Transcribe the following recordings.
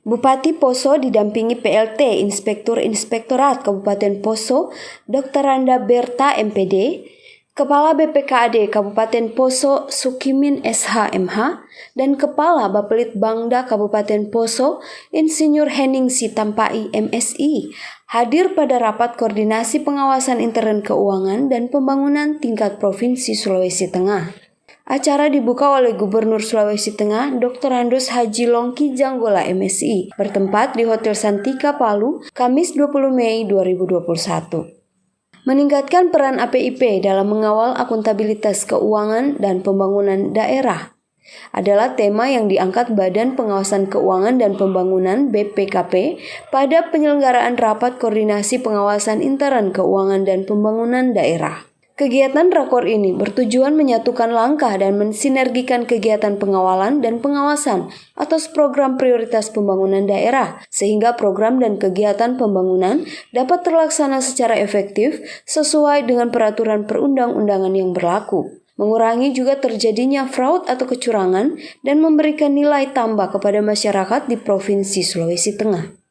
Bupati Poso didampingi PLT Inspektur Inspektorat Kabupaten Poso, Dr. Randa Berta MPD, Kepala BPKAD Kabupaten Poso Sukimin SHMH, dan Kepala Bapelit Bangda Kabupaten Poso Insinyur Henning Sitampai MSI hadir pada rapat koordinasi pengawasan intern keuangan dan pembangunan tingkat Provinsi Sulawesi Tengah. Acara dibuka oleh Gubernur Sulawesi Tengah Dr. Andos Haji Longki Janggola MSI bertempat di Hotel Santika Palu, Kamis 20 Mei 2021. Meningkatkan peran APIP dalam mengawal akuntabilitas keuangan dan pembangunan daerah adalah tema yang diangkat Badan Pengawasan Keuangan dan Pembangunan BPKP pada penyelenggaraan rapat koordinasi pengawasan intern keuangan dan pembangunan daerah. Kegiatan rakor ini bertujuan menyatukan langkah dan mensinergikan kegiatan pengawalan dan pengawasan atas program prioritas pembangunan daerah, sehingga program dan kegiatan pembangunan dapat terlaksana secara efektif sesuai dengan peraturan perundang-undangan yang berlaku. Mengurangi juga terjadinya fraud atau kecurangan dan memberikan nilai tambah kepada masyarakat di Provinsi Sulawesi Tengah.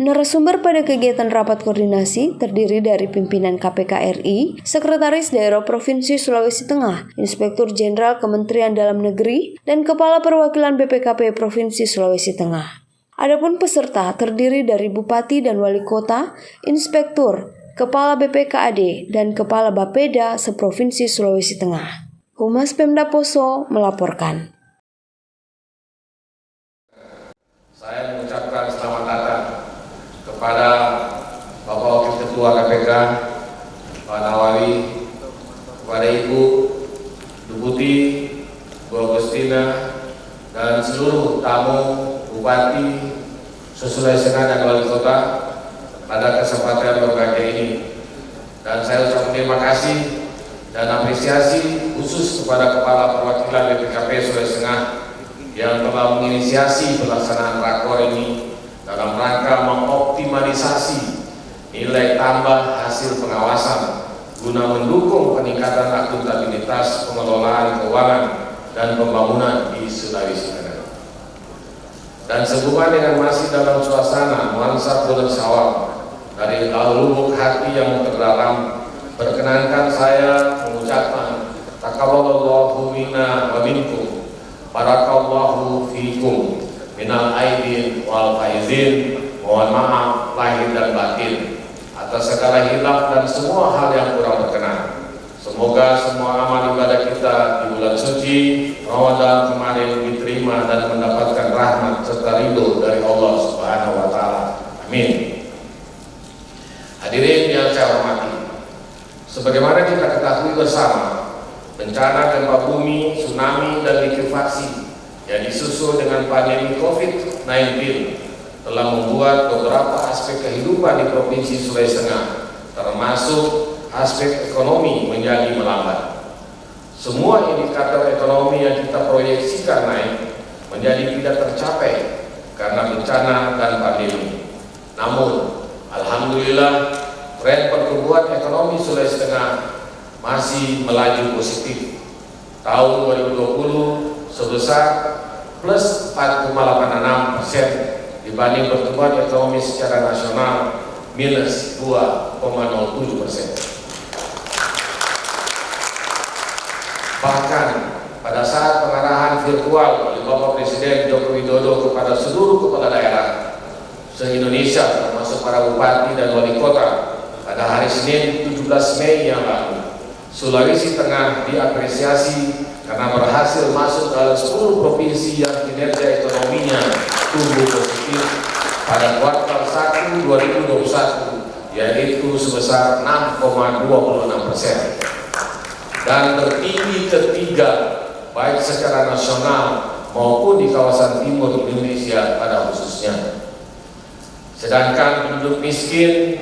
Narasumber pada kegiatan rapat koordinasi terdiri dari pimpinan KPK RI, Sekretaris Daerah Provinsi Sulawesi Tengah, Inspektur Jenderal Kementerian Dalam Negeri, dan Kepala Perwakilan BPKP Provinsi Sulawesi Tengah. Adapun peserta terdiri dari Bupati dan Wali Kota, Inspektur, Kepala BPKAD, dan Kepala Bapeda seprovinsi Sulawesi Tengah. Humas Pemda Poso melaporkan. Saya mengucapkan selamat datang kepada Bapak Wakil Ketua KPK, Pak Nawali, kepada Ibu Deputi, Bu Agustina, dan seluruh tamu Bupati, Sulawesi Tengah dan Wali Kota pada kesempatan berbahagia ini. Dan saya ucapkan terima kasih dan apresiasi khusus kepada Kepala Perwakilan BPKP Sulawesi Tengah yang telah menginisiasi pelaksanaan rakor ini dalam rangka mengoptimalisasi nilai tambah hasil pengawasan guna mendukung peningkatan akuntabilitas pengelolaan keuangan dan pembangunan di Sulawesi Tengah. Dan sehubungan dengan masih dalam suasana nuansa bulan Syawal, dari lubuk hati yang terdalam, perkenankan saya mengucapkan taqabbalallahu minna wa minkum, barakallahu fikum, minal aidin wal faizin, mohon maaf lahir dan batin atas segala hilaf dan semua hal yang kurang berkenan. Semoga semua amal ibadah kita di bulan suci Ramadan kemarin diterima dan mendapatkan rahmat serta ridho dari Allah Subhanahu wa taala. Amin. Hadirin yang saya hormati, sebagaimana kita ketahui bersama, bencana gempa bumi, tsunami, dan likuifaksi yang disusul dengan pandemi COVID-19 telah membuat beberapa aspek kehidupan di Provinsi Sulawesi Tengah, termasuk aspek ekonomi, menjadi melambat. Semua indikator ekonomi yang kita proyeksikan naik menjadi tidak tercapai karena bencana dan pandemi. Namun, alhamdulillah, tren pertumbuhan ekonomi Sulawesi Tengah masih melaju positif. Tahun 2020 sebesar plus 4,86% dibanding pertumbuhan ekonomi secara nasional minus 2,07%. Bahkan pada saat pengarahan virtual oleh Bapak Presiden Joko Widodo kepada seluruh kepala daerah se-Indonesia termasuk para bupati dan wali kota pada hari Senin 17 Mei yang lalu, Sulawesi Tengah diapresiasi karena berhasil masuk dalam 10 provinsi yang kinerja ekonominya tumbuh positif pada kuartal 1 2021, yaitu sebesar 6,26%, dan tertinggi ketiga baik secara nasional maupun di kawasan timur Indonesia pada khususnya. Sedangkan penduduk miskin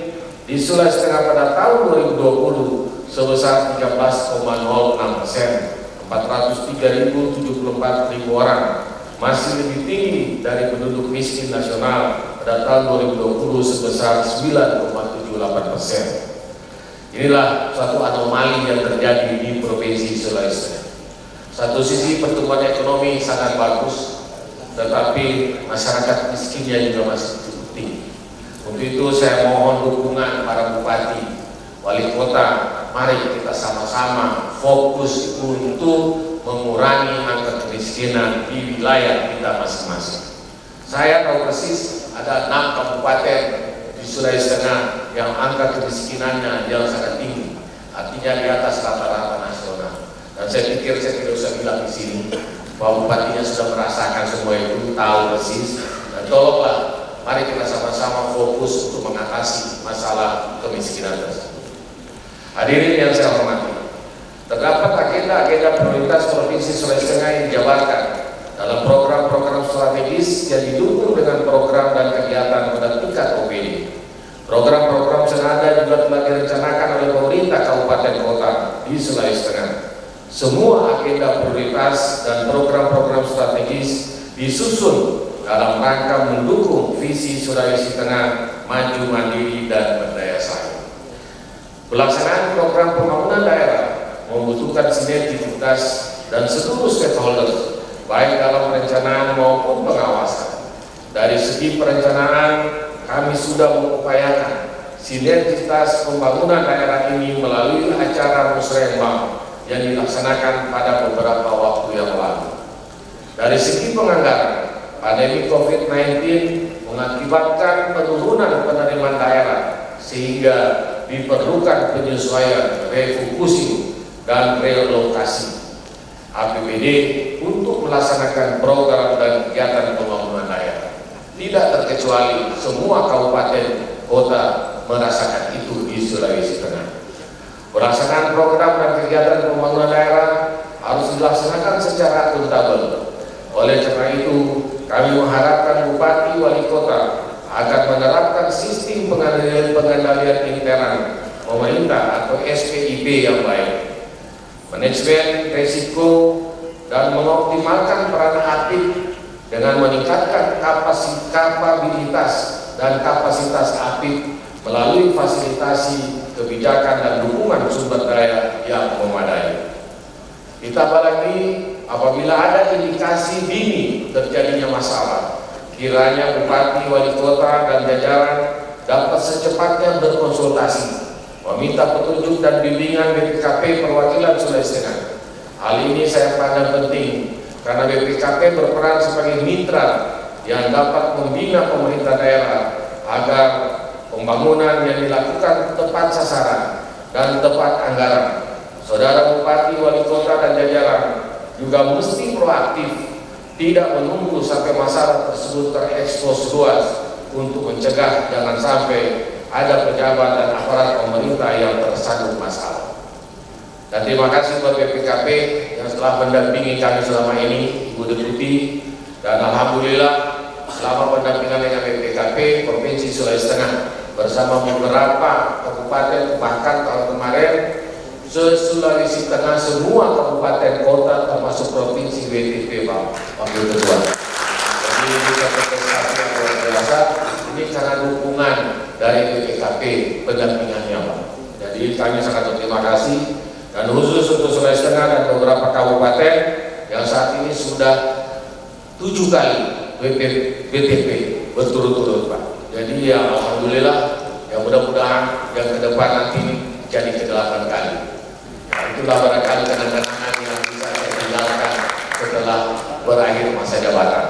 di Sulawesi Tengah pada tahun 2020 sebesar 13,06%, 403.074 orang, masih lebih tinggi dari penduduk miskin nasional pada tahun 2020 sebesar 9,78%. Inilah suatu anomali yang terjadi di Provinsi Sulawesi Tengah. Satu sisi pertumbuhan ekonomi sangat bagus, tetapi masyarakat miskinnya juga masih cukup tinggi. Untuk itu saya mohon dukungan para bupati, wali kota, mari kita sama-sama fokus untuk mengurangi angka kemiskinan di wilayah kita masing-masing. Saya tahu persis ada 6 kabupaten di Sulawesi Tengah yang angka kemiskinannya yang sangat tinggi, artinya di atas rata-rata nasional. Dan saya pikir saya tidak usah bilang di sini bahwa bupatinya sudah merasakan semua itu, tahu persis. Dan tolonglah, mari kita sama-sama fokus untuk mengatasi masalah kemiskinan tersebut. Hadirin yang saya hormati, terdapat agenda-agenda prioritas Provinsi Sulawesi Tengah yang dijabarkan dalam program-program strategis yang didukung dengan program dan kegiatan pada tingkat OPD. Program-program senada juga telah direncanakan oleh pemerintah kabupaten kota di Sulawesi Tengah. Semua agenda prioritas dan program-program strategis disusun dalam rangka mendukung visi Sulawesi Tengah maju mandiri dan berdaya saing. Pelaksanaan program pembangunan daerah membutuhkan sinergitas dan seluruh stakeholders, baik dalam perencanaan maupun pengawasan. Dari segi perencanaan, kami sudah mengupayakan sinergitas pembangunan daerah ini melalui acara musrembang yang dilaksanakan pada beberapa waktu yang lalu. Dari segi penganggaran, pandemi COVID-19 mengakibatkan penurunan penerimaan daerah sehingga diperlukan penyesuaian, refocusing, dan relokasi APBD untuk melaksanakan program dan kegiatan pembangunan daerah. Tidak terkecuali semua kabupaten kota merasakan itu di Sulawesi Tengah. Pelaksanaan program dan kegiatan pembangunan daerah harus dilaksanakan secara akuntabel. Oleh karena itu, kami mengharapkan bupati wali kota akan menerapkan sistem pengendalian intern pemerintah atau SPIP yang baik, manajemen risiko, dan mengoptimalkan peran aktif dengan meningkatkan kapabilitas dan kapasitas aktif melalui fasilitasi kebijakan dan dukungan sumber daya yang memadai. Ditambah lagi, apabila ada indikasi dini terjadinya masalah, kiranya bupati, wali kota, dan jajaran dapat secepatnya berkonsultasi, meminta petunjuk dan bimbingan BPKP perwakilan Sulawesi Tengah. Hal ini saya pandang penting karena BPKP berperan sebagai mitra yang dapat membina pemerintah daerah agar pembangunan yang dilakukan tepat sasaran dan tepat anggaran. Saudara bupati, wali kota, dan jajaran juga mesti proaktif, tidak menunggu sampai masalah tersebut terekspos luas untuk mencegah jangan sampai ada pejabat dan aparat pemerintah yang tersandung masalah. Dan terima kasih buat BPKP yang telah mendampingi kami selama ini, Ibu Deputi, dan alhamdulillah selama pendampingan dengan BPKP Provinsi Sulawesi Tengah bersama beberapa kabupaten, bahkan tahun kemarin se-Sulawesi Tengah semua kabupaten kota termasuk provinsi WTP Wakil Ketua. Jadi ini satu prestasi yang luar biasa. Ini karena dukungan dari BPKP pendampingannya Pak. Jadi kami sangat berterima kasih, dan khusus untuk Sulawesi Tengah dan beberapa kabupaten yang saat ini sudah 7 kali BTP berturut-turut Pak. Jadi ya alhamdulillah, ya mudah-mudahan yang ke depan nanti jadi ke-8 kali. Nah, itulah barangkali kenangan-kenangan yang bisa saya tinggalkan setelah berakhir masa jabatan.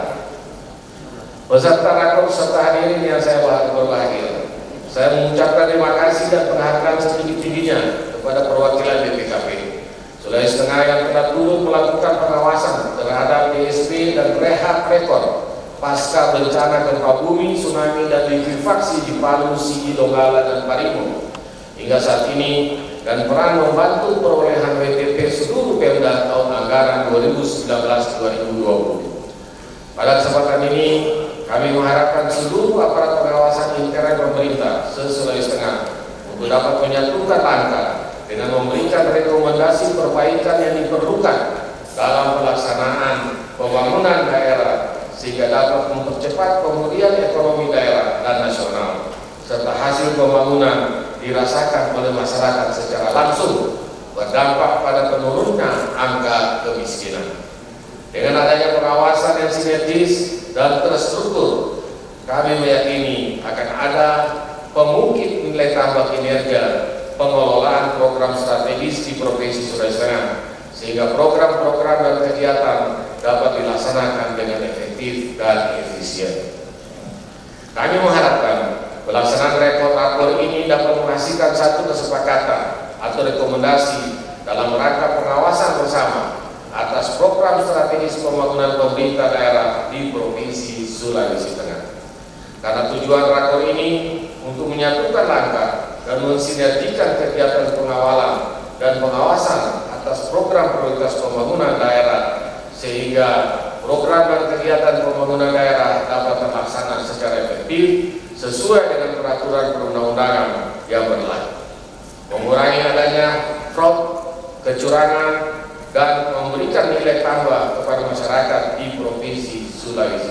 Beserta rakor serta hadirin yang saya berbahagia, saya mengucapkan terima kasih dan penghargaan setinggi-tingginya kepada perwakilan BPKP Sulawesi Tengah yang telah turut melakukan pengawasan terhadap DSP dan rehab rekor pasca bencana gempa bumi, tsunami, dan likuifaksi di Palu, Sigi, Donggala, dan Parimo hingga saat ini, dan peran membantu perolehan WTP seluruh Pemda tahun anggaran 2019-2020. Pada kesempatan ini, kami mengharapkan seluruh aparat pengawasan intern pemerintah se-Sulawesi Tengah untuk dapat menyatukan langkah dengan memberikan rekomendasi perbaikan yang diperlukan dalam pelaksanaan pembangunan daerah sehingga dapat mempercepat pemulihan ekonomi daerah dan nasional, serta hasil pembangunan dirasakan oleh masyarakat secara langsung berdampak pada penurunnya angka kemiskinan. Dengan adanya pengawasan yang sinergis dan terstruktur, kami meyakini akan ada pemungkit nilai tambah kinerja pengelolaan program strategis di Provinsi Sulawesi Tengah, sehingga program-program dan kegiatan dapat dilaksanakan dengan efektif dan efisien. Kami mengharapkan pelaksanaan rapor ini dapat menghasilkan satu kesepakatan atau rekomendasi dalam rangka pengawasan bersama atas program strategis pembangunan pemerintah daerah di Provinsi Sulawesi Tengah. Karena tujuan rakor ini untuk menyatukan langkah dan mensinergikan kegiatan pengawalan dan pengawasan atas program prioritas pembangunan daerah, sehingga program dan kegiatan pembangunan daerah dapat terlaksana secara efektif sesuai dengan peraturan perundang-undangan yang berlaku, mengurangi adanya fraud, kecurangan, dan memberikan nilai tambah kepada masyarakat di Provinsi Sulawesi